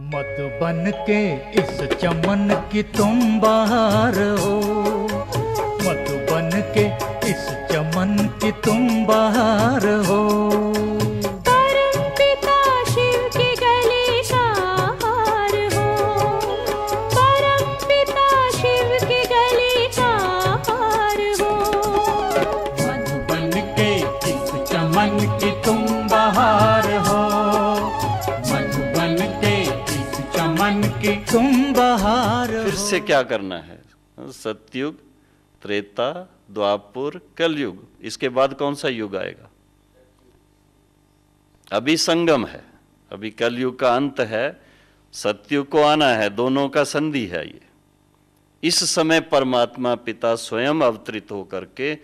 मधुबन के इस चमन की तुम बहार हो, मधुबन के इस चमन की तुम बहार हो। परम पिता शिव के गले का हार हो, परम पिता शिव के गले का हार हो। मधुबन के इस चमन की तुम बहार हो, मधुबन के इस चमन की तुम बहार हो। फिर से क्या करना है? सतयुग, त्रेता, द्वापर, कलयुग, इसके बाद कौन सा युग आएगा? अभी संगम है, अभी कलयुग का अंत है, सतयुग को आना है, दोनों का संधि है ये। इस समय परमात्मा पिता स्वयं अवतरित होकर के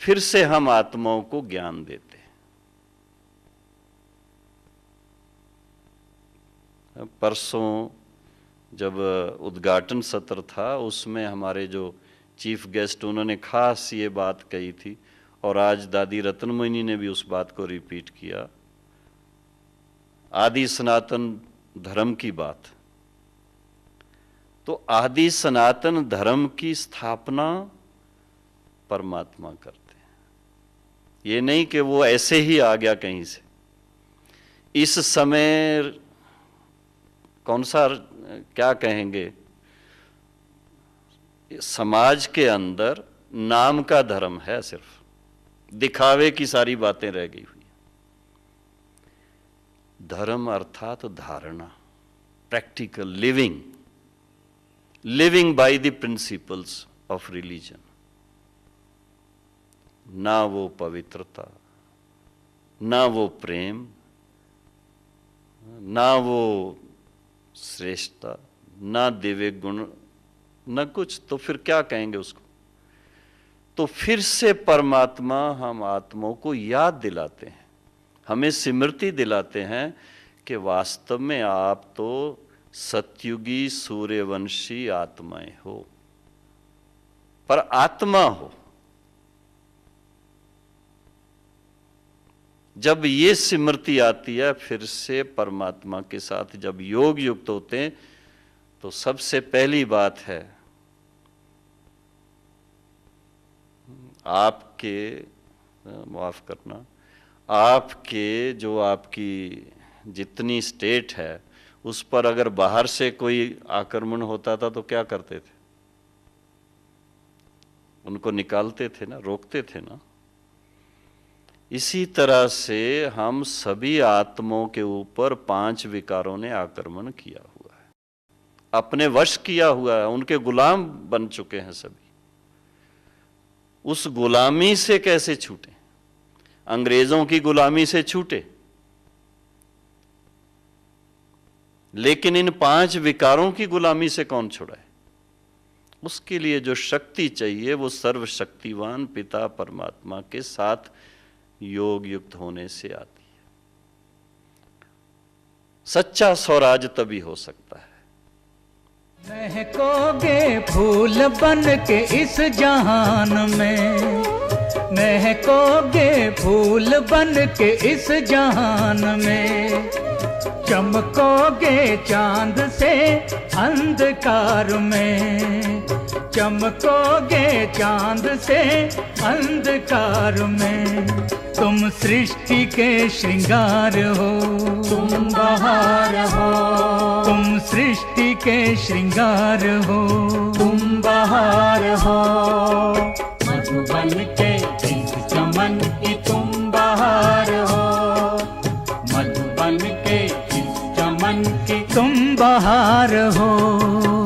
फिर से हम आत्माओं को ज्ञान देते हैं। परसों जब उद्घाटन सत्र था उसमें हमारे जो चीफ गेस्ट, उन्होंने खास ये बात कही थी और आज दादी रत्नमोहिनी ने भी उस बात को रिपीट किया, आदि सनातन धर्म की बात। तो आदि सनातन धर्म की स्थापना परमात्मा करते हैं, ये नहीं कि वो ऐसे ही आ गया कहीं से। इस समय कौन सा, क्या कहेंगे, समाज के अंदर नाम का धर्म है, सिर्फ दिखावे की सारी बातें रह गई हुई। धर्म अर्थात धारणा, practical living, living by the principles of religion. ना वो पवित्रता, ना वो प्रेम, ना वो श्रेष्ठता, ना दिव्य गुण, न कुछ, तो फिर क्या कहेंगे उसको? तो फिर से परमात्मा हम आत्माओं को याद दिलाते हैं, हमें स्मृति दिलाते हैं कि वास्तव में आप तो सतयुगी सूर्यवंशी आत्माएं हो, पर आत्मा हो। जब ये स्मृति आती है फिर से परमात्मा के साथ जब योग युक्त होते हैं, तो सबसे पहली बात है आपके, माफ करना, आपके जो आपकी जितनी स्टेट है उस पर अगर बाहर से कोई आक्रमण होता था तो क्या करते थे? उनको निकालते थे ना, रोकते थे ना। इसी तरह से हम सभी आत्माओं के ऊपर 5 विकारों ने आक्रमण किया हुआ है, अपने वश किया हुआ है, उनके गुलाम बन चुके हैं सभी। उस गुलामी से कैसे छूटे? अंग्रेजों की गुलामी से छूटे, लेकिन इन 5 विकारों की गुलामी से कौन छुड़ाए? उसके लिए जो शक्ति चाहिए वो सर्वशक्तिवान पिता परमात्मा के साथ योग युक्त होने से आती है। सच्चा स्वराज तभी हो सकता है। महकोगे फूल बन के इस जहान में, महकोगे फूल बन के इस जहान में, चमकोगे चांद से अंधकार में, चमकोगे चांद से अंधकार में। तुम सृष्टि के श्रृंगार हो, तुम बहार हो, तुम सृष्टि के श्रृंगार हो, तुम बहार हो। मधुबन के इस चमन की तुम बहार हो, मधुबन के इस चमन की तुम बहार हो।